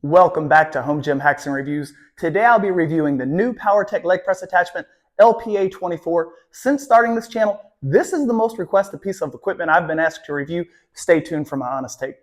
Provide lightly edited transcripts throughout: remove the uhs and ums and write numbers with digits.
Welcome back to Home Gym Hacks and Reviews. Today I'll be reviewing the new Powertec Leg Press Attachment LPA24. Since starting this channel, this is the most requested piece of equipment I've been asked to review. Stay tuned for my honest take.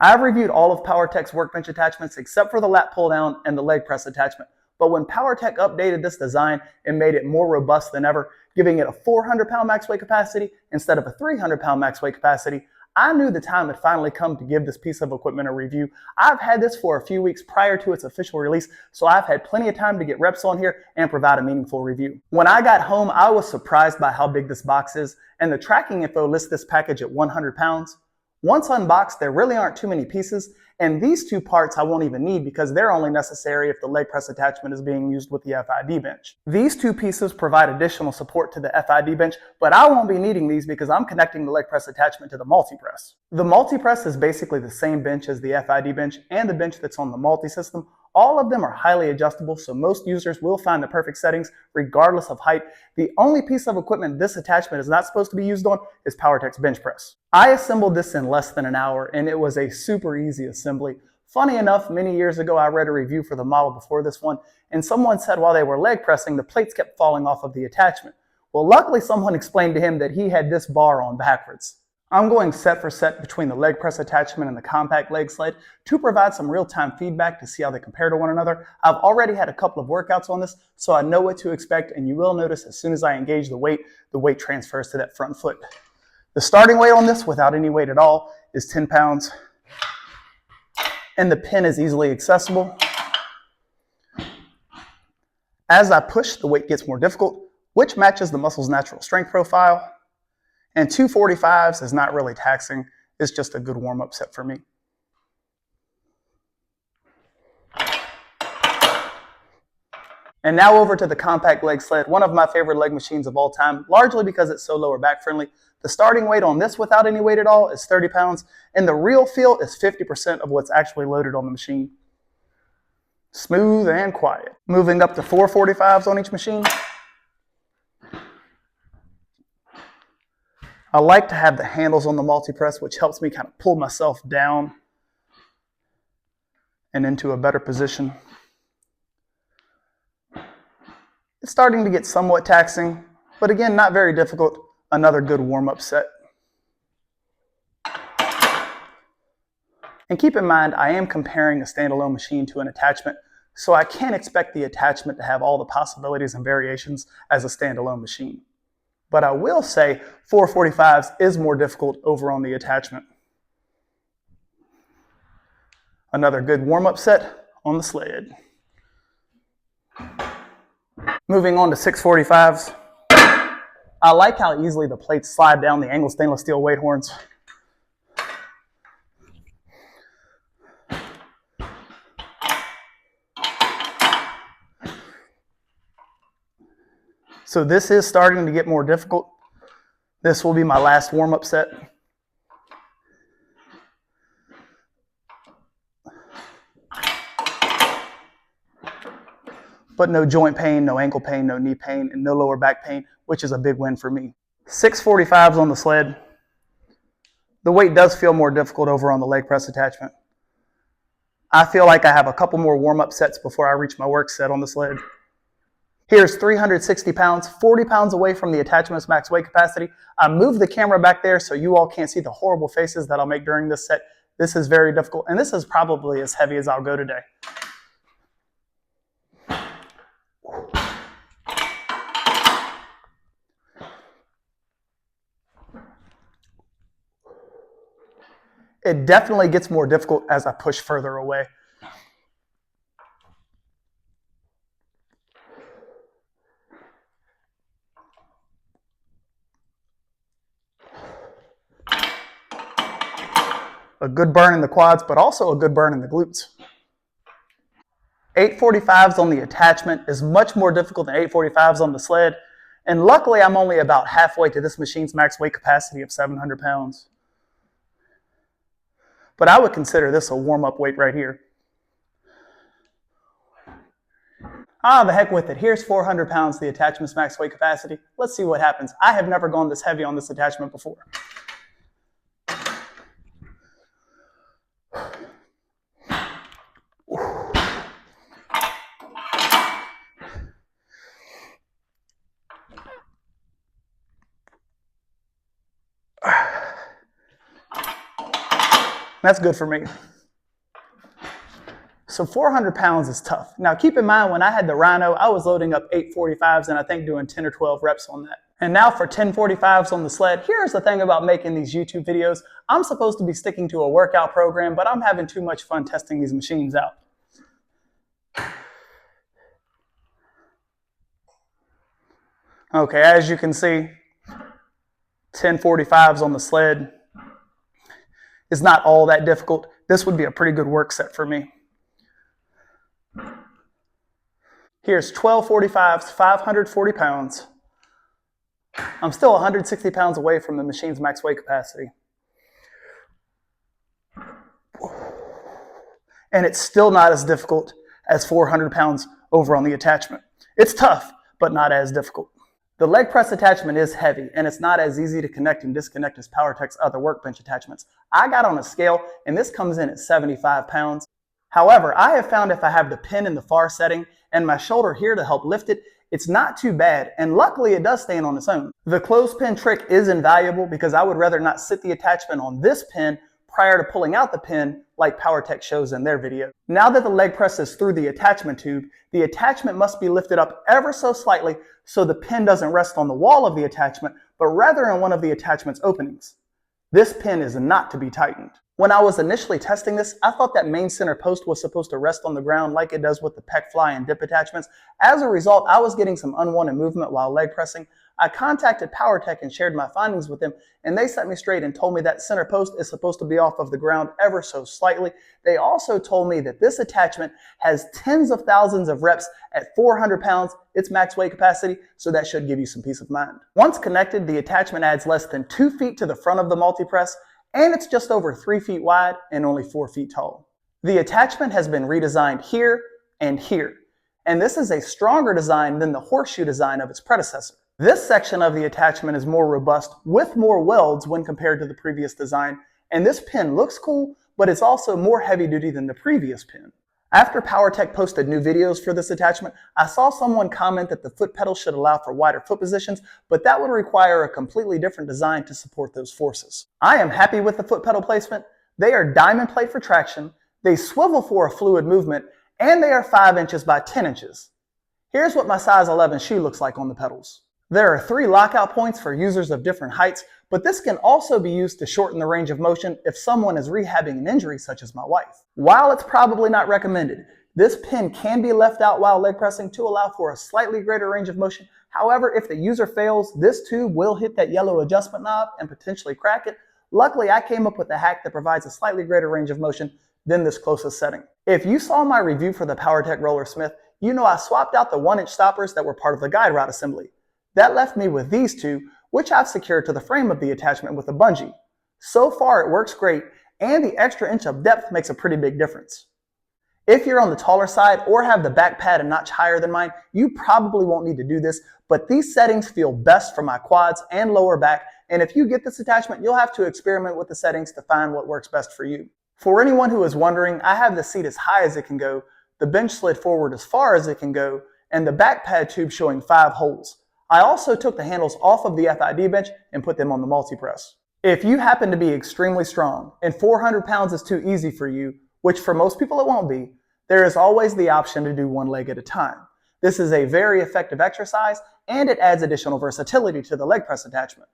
I've reviewed all of Powertec's workbench attachments except for the lat pull down and the leg press attachment. But when Powertec updated this design, it made it more robust than ever, giving it a 400-pound max weight capacity instead of a 300-pound max weight capacity. I knew the time had finally come to give this piece of equipment a review. I've had this for a few weeks prior to its official release, so I've had plenty of time to get reps on here and provide a meaningful review. When I got home, I was surprised by how big this box is, and the tracking info lists this package at 100 pounds. Once unboxed, there really aren't too many pieces, and these two parts I won't even need because they're only necessary if the leg press attachment is being used with the FID bench. These two pieces provide additional support to the FID bench, but I won't be needing these because I'm connecting the leg press attachment to the multi-press. The multi-press is basically the same bench as the FID bench and the bench that's on the multi-system. All of them are highly adjustable, so most users will find the perfect settings regardless of height. The only piece of equipment this attachment is not supposed to be used on is Powertec's bench press. I assembled this in less than an hour, and it was a super easy assembly. Funny enough, many years ago I read a review for the model before this one, and someone said while they were leg pressing, the plates kept falling off of the attachment. Well, luckily someone explained to him that he had this bar on backwards. I'm going set for set between the leg press attachment and the compact leg sled to provide some real-time feedback to see how they compare to one another. I've already had a couple of workouts on this, so I know what to expect, and you will notice as soon as I engage the weight transfers to that front foot. The starting weight on this, without any weight at all, is 10 pounds, and the pin is easily accessible. As I push, the weight gets more difficult, which matches the muscle's natural strength profile. And 245s is not really taxing, it's just a good warm-up set for me. And now over to the compact leg sled, one of my favorite leg machines of all time, largely because it's so lower back friendly. The starting weight on this without any weight at all is 30 pounds, and the real feel is 50% of what's actually loaded on the machine. Smooth and quiet. Moving up to 445s on each machine. I like to have the handles on the multi-press, which helps me kind of pull myself down and into a better position. It's starting to get somewhat taxing, but again, not very difficult. Another good warm-up set. And keep in mind, I am comparing a standalone machine to an attachment, so I can't expect the attachment to have all the possibilities and variations as a standalone machine. But I will say 445s is more difficult over on the attachment. Another good warm-up set on the sled. Moving on to 645s. I like how easily the plates slide down the angled stainless steel weight horns. So this is starting to get more difficult. This will be my last warm-up set. But no joint pain, no ankle pain, no knee pain, and no lower back pain, which is a big win for me. 645s on the sled. The weight does feel more difficult over on the leg press attachment. I feel like I have a couple more warm-up sets before I reach my work set on the sled. Here's 360 pounds, 40 pounds away from the attachment's max weight capacity. I moved the camera back there so you all can't see the horrible faces that I'll make during this set. This is very difficult, and this is probably as heavy as I'll go today. It definitely gets more difficult as I push further away. A good burn in the quads, but also a good burn in the glutes. 845s on the attachment is much more difficult than 845s on the sled, and luckily I'm only about halfway to this machine's max weight capacity of 700 pounds. But I would consider this a warm-up weight right here. Ah, the heck with it. Here's 400 pounds, the attachment's max weight capacity. Let's see what happens. I have never gone this heavy on this attachment before. That's good for me. So 400 pounds is tough. Now keep in mind, when I had the Rhino, I was loading up 845s and I think doing 10 or 12 reps on that. And now for 1045s on the sled, here's the thing about making these YouTube videos. I'm supposed to be sticking to a workout program, but I'm having too much fun testing these machines out. Okay, as you can see, 1045s on the sled is not all that difficult. This would be a pretty good work set for me. Here's 1245s, 540 pounds. I'm still 160 pounds away from the machine's max weight capacity. And it's still not as difficult as 400 pounds over on the attachment. It's tough, but not as difficult. The leg press attachment is heavy, and it's not as easy to connect and disconnect as Powertec's other workbench attachments. I got on a scale, and this comes in at 75 pounds. However, I have found if I have the pin in the far setting and my shoulder here to help lift it, it's not too bad, and luckily it does stand on its own. The clothespin trick is invaluable because I would rather not sit the attachment on this pin prior to pulling out the pin like Powertec shows in their video. Now that the leg press is through the attachment tube, the attachment must be lifted up ever so slightly so the pin doesn't rest on the wall of the attachment, but rather in one of the attachment's openings. This pin is not to be tightened. When I was initially testing this, I thought that main center post was supposed to rest on the ground like it does with the pec fly and dip attachments. As a result, I was getting some unwanted movement while leg pressing. I contacted Powertec and shared my findings with them, and they set me straight and told me that center post is supposed to be off of the ground ever so slightly. They also told me that this attachment has tens of thousands of reps at 400 pounds, its max weight capacity, so that should give you some peace of mind. Once connected, the attachment adds less than 2 feet to the front of the multi-press, and it's just over 3 feet wide and only 4 feet tall. The attachment has been redesigned here and here, and this is a stronger design than the horseshoe design of its predecessor. This section of the attachment is more robust with more welds when compared to the previous design, and this pin looks cool, but it's also more heavy duty than the previous pin. After Powertec posted new videos for this attachment, I saw someone comment that the foot pedal should allow for wider foot positions, but that would require a completely different design to support those forces. I am happy with the foot pedal placement. They are diamond plate for traction, they swivel for a fluid movement, and they are 5 inches by 10 inches. Here's what my size 11 shoe looks like on the pedals. There are 3 lockout points for users of different heights, but this can also be used to shorten the range of motion if someone is rehabbing an injury such as my wife. While it's probably not recommended, this pin can be left out while leg pressing to allow for a slightly greater range of motion. However, if the user fails, this tube will hit that yellow adjustment knob and potentially crack it. Luckily, I came up with a hack that provides a slightly greater range of motion than this closest setting. If you saw my review for the Powertec Roller Smith, you know I swapped out the 1-inch stoppers that were part of the guide rod assembly. That left me with these 2, which I've secured to the frame of the attachment with a bungee. So far it works great, and the extra inch of depth makes a pretty big difference. If you're on the taller side or have the back pad a notch higher than mine, you probably won't need to do this, but these settings feel best for my quads and lower back, and if you get this attachment, you'll have to experiment with the settings to find what works best for you. For anyone who is wondering, I have the seat as high as it can go, the bench slid forward as far as it can go, and the back pad tube showing 5 holes. I also took the handles off of the FID bench and put them on the multi-press. If you happen to be extremely strong and 400 pounds is too easy for you, which for most people it won't be, there is always the option to do one leg at a time. This is a very effective exercise and it adds additional versatility to the leg press attachment.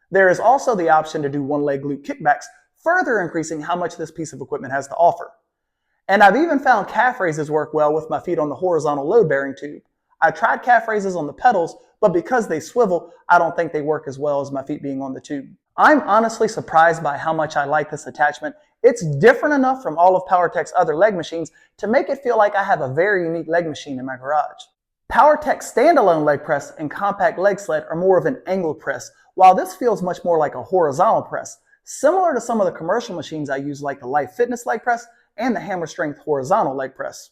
There is also the option to do one leg glute kickbacks, further increasing how much this piece of equipment has to offer. And I've even found calf raises work well with my feet on the horizontal load-bearing tube. I tried calf raises on the pedals, but because they swivel, I don't think they work as well as my feet being on the tube. I'm honestly surprised by how much I like this attachment. It's different enough from all of Powertec's other leg machines to make it feel like I have a very unique leg machine in my garage. Powertec's standalone leg press and compact leg sled are more of an angled press, while this feels much more like a horizontal press, similar to some of the commercial machines I use like the Life Fitness leg press and the Hammer Strength horizontal leg press.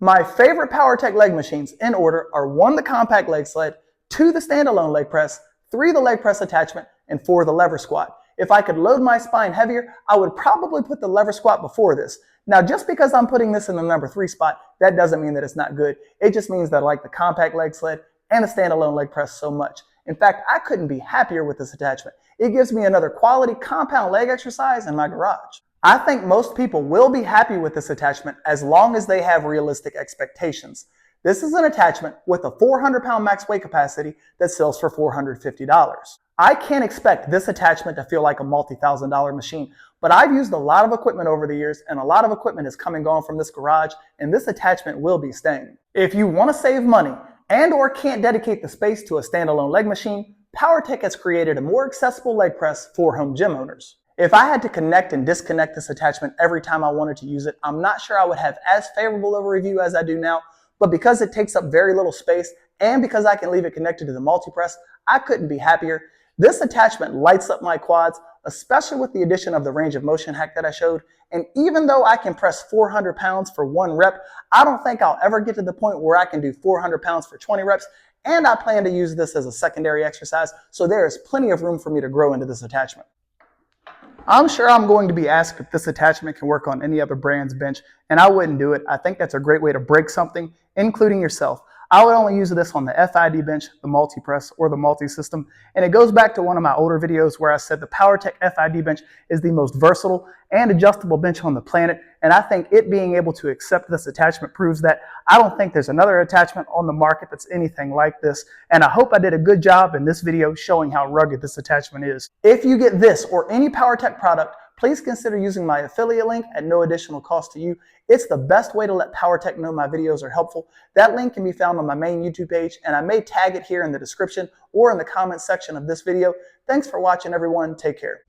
My favorite Powertec leg machines in order are 1, the compact leg sled, 2, the standalone leg press, 3, the leg press attachment, and 4, the lever squat. If I could load my spine heavier, I would probably put the lever squat before this. Now, just because I'm putting this in the number 3 spot, that doesn't mean that it's not good. It just means that I like the compact leg sled and the standalone leg press so much. In fact, I couldn't be happier with this attachment. It gives me another quality compound leg exercise in my garage. I think most people will be happy with this attachment as long as they have realistic expectations. This is an attachment with a 400-pound max weight capacity that sells for $450. I can't expect this attachment to feel like a multi-$1,000 machine, but I've used a lot of equipment over the years, and a lot of equipment has come and gone from this garage, and this attachment will be staying. If you want to save money and or can't dedicate the space to a standalone leg machine, Powertec has created a more accessible leg press for home gym owners. If I had to connect and disconnect this attachment every time I wanted to use it, I'm not sure I would have as favorable of a review as I do now, but because it takes up very little space and because I can leave it connected to the multi-press, I couldn't be happier. This attachment lights up my quads, especially with the addition of the range of motion hack that I showed. And even though I can press 400 pounds for 1 rep, I don't think I'll ever get to the point where I can do 400 pounds for 20 reps. And I plan to use this as a secondary exercise, so there is plenty of room for me to grow into this attachment. I'm sure I'm going to be asked if this attachment can work on any other brand's bench, and I wouldn't do it. I think that's a great way to break something, including yourself. I would only use this on the FID bench, the multi-press, or the multi-system. And it goes back to one of my older videos where I said the Powertec FID bench is the most versatile and adjustable bench on the planet. And I think it being able to accept this attachment proves that. I don't think there's another attachment on the market that's anything like this. And I hope I did a good job in this video showing how rugged this attachment is. If you get this or any Powertec product, please consider using my affiliate link at no additional cost to you. It's the best way to let Powertec know my videos are helpful. That link can be found on my main YouTube page, and I may tag it here in the description or in the comment section of this video. Thanks for watching, everyone. Take care.